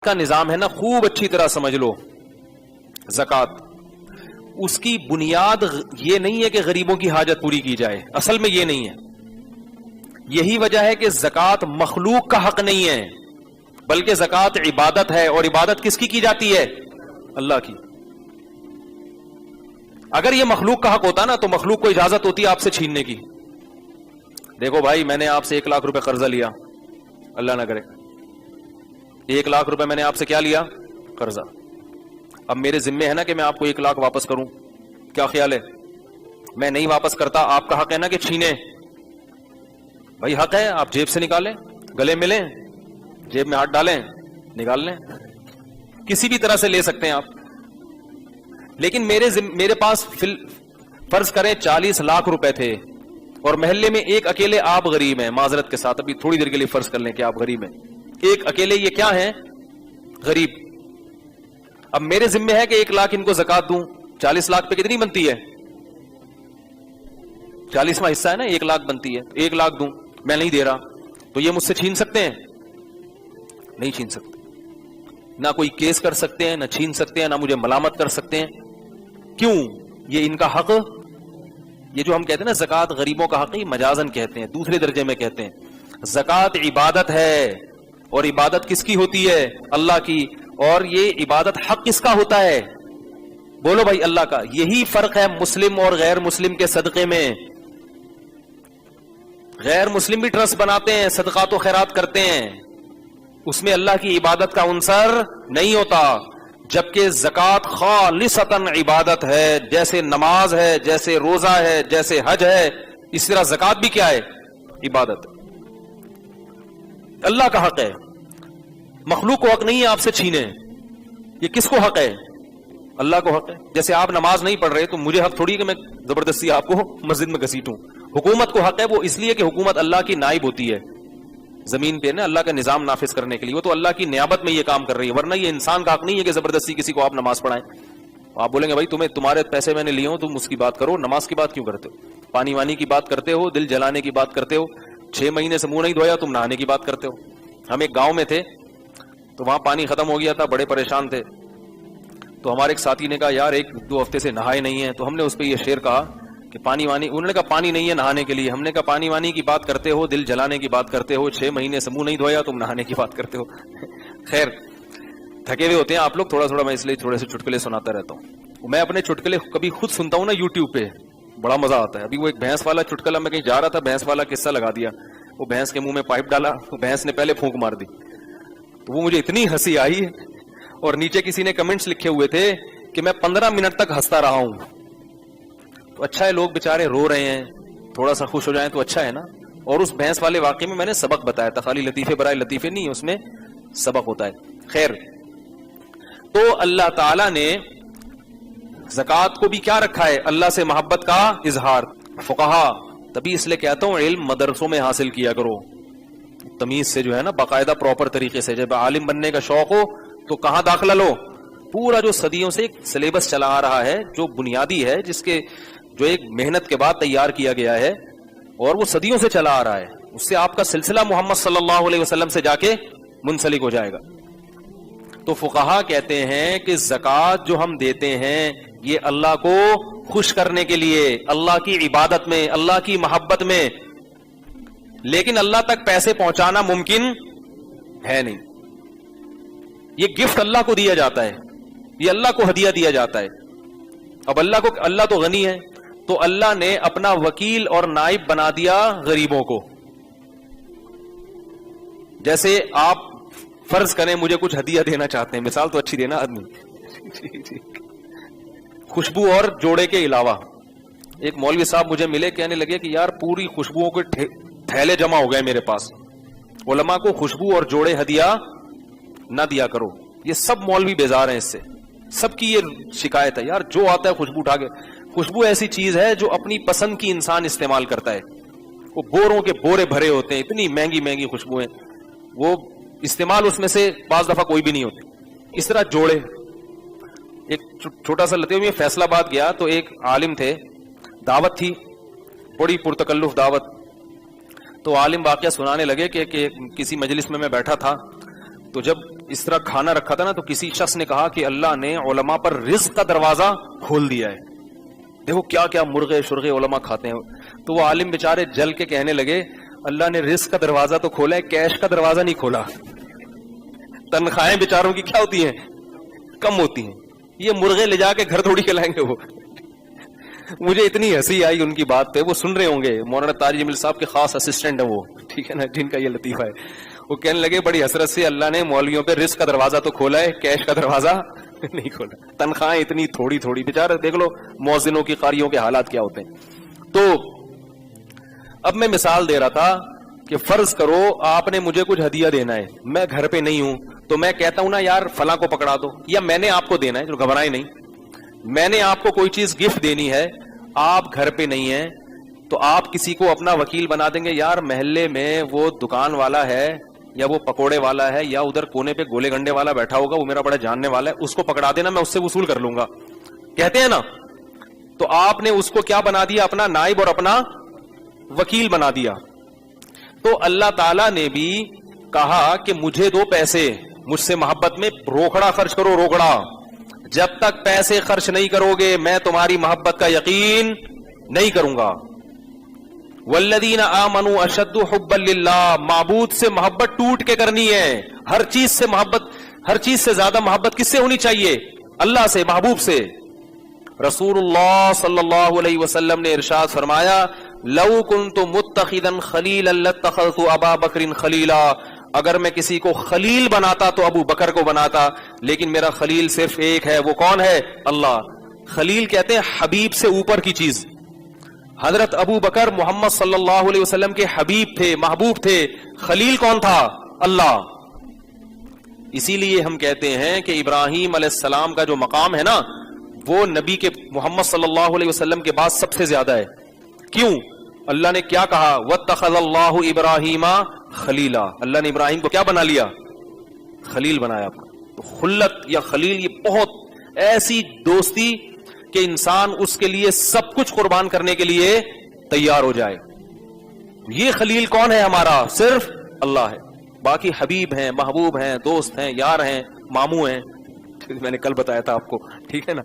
کا نظام ہے نا، خوب اچھی طرح سمجھ لو. زکات اس کی بنیاد یہ نہیں ہے کہ غریبوں کی حاجت پوری کی جائے، اصل میں یہ نہیں ہے. یہی وجہ ہے کہ زکات مخلوق کا حق نہیں ہے، بلکہ زکات عبادت ہے. اور عبادت کس کی جاتی ہے؟ اللہ کی. اگر یہ مخلوق کا حق ہوتا نا تو مخلوق کو اجازت ہوتی ہے آپ سے چھیننے کی. دیکھو بھائی، میں نے آپ سے 1 لاکھ روپے قرضہ لیا، اللہ نہ کرے 1 لاکھ روپے میں نے آپ سے کیا لیا؟ قرضہ. اب میرے ذمے ہے نا کہ میں آپ کو 1 لاکھ واپس کروں. کیا خیال ہے؟ میں نہیں واپس کرتا، آپ کا حق ہے نا کہ چھینے. بھائی حق ہے، آپ جیب سے نکالیں، گلے ملیں، جیب میں ہاتھ ڈالیں، نکال لیں، کسی بھی طرح سے لے سکتے ہیں آپ. لیکن میرے پاس فرض کریں 40 لاکھ روپے تھے اور محلے میں ایک اکیلے آپ غریب ہیں. معذرت کے ساتھ ابھی تھوڑی دیر کے لیے فرض کر لیں کہ آپ غریب ہیں، ایک اکیلے یہ کیا ہیں؟ غریب. اب میرے ذمہ ہے کہ 1 لاکھ ان کو زکات دوں. 40 لاکھ پہ کتنی بنتی ہے؟ 40واں حصہ ہے نا، 1 لاکھ بنتی ہے. 1 لاکھ دوں، میں نہیں دے رہا، تو یہ مجھ سے چھین سکتے ہیں؟ نہیں چھین سکتے. نہ کوئی کیس کر سکتے ہیں، نہ چھین سکتے ہیں، نہ مجھے ملامت کر سکتے ہیں. کیوں؟ یہ ان کا حق. یہ جو ہم کہتے ہیں نا زکات غریبوں کا حق، مجازن کہتے ہیں، دوسرے درجے میں کہتے ہیں. زکات عبادت ہے، اور عبادت کس کی ہوتی ہے؟ اللہ کی. اور یہ عبادت حق کس کا ہوتا ہے؟ بولو بھائی، اللہ کا. یہی فرق ہے مسلم اور غیر مسلم کے صدقے میں. غیر مسلم بھی ٹرسٹ بناتے ہیں، صدقات و خیرات کرتے ہیں، اس میں اللہ کی عبادت کا عنصر نہیں ہوتا. جبکہ زکات خالصتاً عبادت ہے، جیسے نماز ہے، جیسے روزہ ہے، جیسے حج ہے، اس طرح زکات بھی کیا ہے؟ عبادت. اللہ کا حق ہے، مخلوق کو حق نہیں ہے آپ سے چھینے. یہ کس کو حق ہے؟ اللہ کو حق ہے. جیسے آپ نماز نہیں پڑھ رہے تو مجھے حق تھوڑی کہ میں زبردستی آپ کو مسجد میں گھسیٹوں. حکومت کو حق ہے، وہ اس لیے کہ حکومت اللہ کی نائب ہوتی ہے زمین پہ نا، اللہ کا نظام نافذ کرنے کے لیے. وہ تو اللہ کی نیابت میں یہ کام کر رہی ہے، ورنہ یہ انسان کا حق نہیں ہے کہ زبردستی کسی کو آپ نماز پڑھائیں. آپ بولیں گے بھائی تمہارے پیسے میں نے لیے ہوں، تم اس کی بات کرو، نماز کی بات کیوں کرتے ہو؟ پانی وانی کی بات کرتے ہو، دل جلانے کی بات کرتے ہو، 6 مہینے سے منہ نہیں دھویا، تم نہانے کی بات کرتے ہو. ہم ایک گاؤں میں تھے تو وہاں پانی ختم ہو گیا تھا، بڑے پریشان تھے. تو ہمارے ایک ساتھی نے کہا یار 1-2 ہفتے سے نہائے نہیں ہیں. تو ہم نے اس پہ یہ شعر کہا کہ پانی وانی، انہوں نے کہا پانی نہیں ہے نہانے کے لیے. ہم نے کہا پانی وانی کی بات کرتے ہو، دل جلانے کی بات کرتے ہو، 6 مہینے سے منہ نہیں دھویا، تم نہانے کی بات کرتے ہو. خیر، تھکے ہوئے ہوتے ہیں آپ لوگ تھوڑا میں اس لیے تھوڑے سے چٹکلے سناتا رہتا ہوں. میں اپنے چٹکلے کبھی خود سنتا ہوں نا یوٹیوب پہ، بڑا مزہ آتا ہے. ابھی وہ ایک بھینس والا چٹکلا، میں کہیں جا رہا تھا، بھینس والا قصہ لگا دیا. وہ بھینس کے منہ میں پائپ ڈالا، بھینس نے پہلے پھونک مار دی. تو وہ مجھے اتنی ہنسی آئی، اور نیچے کسی نے کمنٹس لکھے ہوئے تھے کہ میں 15 منٹ تک ہنستا رہا ہوں. تو اچھا ہے، لوگ بےچارے رو رہے ہیں، تھوڑا سا خوش ہو جائیں تو اچھا ہے نا. اور اس بھینس والے واقعے میں نے سبق بتایا تھا، خالی لطیفے برائے لطیفے نہیں، اس میں سبق ہوتا ہے. خیر، تو اللہ تعالی نے زکات کو بھی کیا رکھا ہے؟ اللہ سے محبت کا اظہار. فقہا، تبھی اس لیے کہتا ہوں علم مدرسوں میں حاصل کیا کرو، تمیز سے جو ہے نا، باقاعدہ پراپر طریقے سے. جب عالم بننے کا شوق ہو تو کہاں داخلہ لو؟ پورا جو صدیوں سے ایک سلیبس چلا آ رہا ہے، جو بنیادی ہے، جس کے جو ایک محنت کے بعد تیار کیا گیا ہے، اور وہ صدیوں سے چلا آ رہا ہے، اس سے آپ کا سلسلہ محمد صلی اللہ علیہ وسلم سے جا کے منسلک ہو جائے گا. تو فقہا کہتے ہیں کہ زکات جو ہم دیتے ہیں یہ اللہ کو خوش کرنے کے لیے، اللہ کی عبادت میں، اللہ کی محبت میں. لیکن اللہ تک پیسے پہنچانا ممکن ہے نہیں. یہ گفٹ اللہ کو دیا جاتا ہے، یہ اللہ کو ہدیہ دیا جاتا ہے. اب اللہ تو غنی ہے، تو اللہ نے اپنا وکیل اور نائب بنا دیا غریبوں کو. جیسے آپ فرض کریں مجھے کچھ ہدیہ دینا چاہتے ہیں، مثال تو اچھی دینا آدمی، خوشبو اور جوڑے کے علاوہ. ایک مولوی صاحب مجھے ملے، کہنے لگے کہ یار پوری خوشبوؤں کے تھیلے جمع ہو گئے میرے پاس، علماء کو خوشبو اور جوڑے ہدیہ نہ دیا کرو. یہ سب مولوی بیزار ہیں اس سے، سب کی یہ شکایت ہے، یار جو آتا ہے خوشبو اٹھا کے. خوشبو ایسی چیز ہے جو اپنی پسند کی انسان استعمال کرتا ہے. وہ بوروں کے بورے بھرے ہوتے ہیں، اتنی مہنگی مہنگی خوشبوئیں، وہ استعمال اس میں سے بعض دفعہ کوئی بھی نہیں ہوتی. اس طرح جوڑے. ایک چھوٹا سا لتے ہوئے فیصلہ آباد گیا تو ایک عالم تھے، دعوت تھی، بڑی پرتکلف دعوت. تو عالم واقعہ سنانے لگے کہ کسی مجلس میں بیٹھا تھا تو جب اس طرح کھانا رکھا تھا نا تو کسی شخص نے کہا کہ اللہ نے علماء پر رزق کا دروازہ کھول دیا ہے، دیکھو کیا کیا مرغے شرغے علماء کھاتے ہیں. تو وہ عالم بیچارے جل کے کہنے لگے اللہ نے رزق کا دروازہ تو کھولا ہے، کیش کا دروازہ نہیں کھولا. تنخواہیں بیچاروں کی کیا ہوتی ہیں؟ کم ہوتی ہیں. یہ مرغے لے جا کے گھر تھوڑی کھلائیں گے وہ. مجھے اتنی ہنسی آئی ان کی بات پہ. وہ سن رہے ہوں گے، مولانا طارق جمیل صاحب کے خاص اسسٹنٹ ہیں وہ، ٹھیک ہے نا، جن کا یہ لطیفہ ہے. وہ کہنے لگے بڑی حسرت سے اللہ نے مولویوں پہ رزق کا دروازہ تو کھولا ہے، کیش کا دروازہ نہیں کھولا. تنخواہیں اتنی تھوڑی تھوڑی، بیچارے دیکھ لو مؤذنوں کی قاریوں کے حالات کیا ہوتے ہیں. تو اب میں مثال دے رہا تھا کہ فرض کرو آپ نے مجھے کچھ ہدیہ دینا ہے، میں گھر پہ نہیں ہوں، تو میں کہتا ہوں نا یار فلاں کو پکڑا دو، یا میں نے آپ کو دینا ہے، جو گھبرائیں نہیں، میں نے آپ کو کوئی چیز گفٹ دینی ہے، آپ گھر پہ نہیں ہیں، تو آپ کسی کو اپنا وکیل بنا دیں گے، یار محلے میں وہ دکان والا ہے یا وہ پکوڑے والا ہے یا ادھر کونے پہ گولے گنڈے والا بیٹھا ہوگا، وہ میرا بڑا جاننے والا ہے، اس کو پکڑا دینا، میں اس سے وصول کر لوں گا، کہتے ہیں نا. تو آپ نے اس کو کیا بنا دیا؟ اپنا نائب اور اپنا وکیل بنا دیا. تو اللہ تعالیٰ نے بھی کہا کہ مجھے دو پیسے، مجھ سے محبت میں روکڑا خرچ کرو، روکڑا. جب تک پیسے خرچ نہیں کرو گے میں تمہاری محبت کا یقین نہیں کروں گا. والذین آمنوا اشد حبا للہ، معبود سے محبت ٹوٹ کے کرنی ہے. ہر چیز سے محبت، ہر چیز سے زیادہ محبت کس سے ہونی چاہیے؟ اللہ سے، محبوب سے. رسول اللہ صلی اللہ علیہ وسلم نے ارشاد فرمایا لو کنت متخذا خلیلا لاتخذت ابا بکر خلیلا، اگر میں کسی کو خلیل بناتا تو ابو بکر کو بناتا، لیکن میرا خلیل صرف ایک ہے، وہ کون ہے؟ اللہ. خلیل کہتے ہیں حبیب سے اوپر کی چیز. حضرت ابو بکر محمد صلی اللہ علیہ وسلم کے حبیب تھے، محبوب تھے. خلیل کون تھا؟ اللہ. اسی لیے ہم کہتے ہیں کہ ابراہیم علیہ السلام کا جو مقام ہے نا وہ نبی کے محمد صلی اللہ علیہ وسلم کے بعد سب سے زیادہ ہے. کیوں؟ اللہ نے کیا کہا؟ واتخذ اللہ ابراہیم خلیلا، اللہ نے ابراہیم کو کیا بنا لیا؟ خلیل بنایا. تو خلت یا خلیل یہ بہت ایسی دوستی کہ انسان اس کے لیے سب کچھ قربان کرنے کے لیے تیار ہو جائے. یہ خلیل کون ہے ہمارا؟ صرف اللہ ہے. باقی حبیب ہیں، محبوب ہیں، دوست ہیں، یار ہیں، ماموں ہیں، میں نے کل بتایا تھا آپ کو، ٹھیک ہے نا.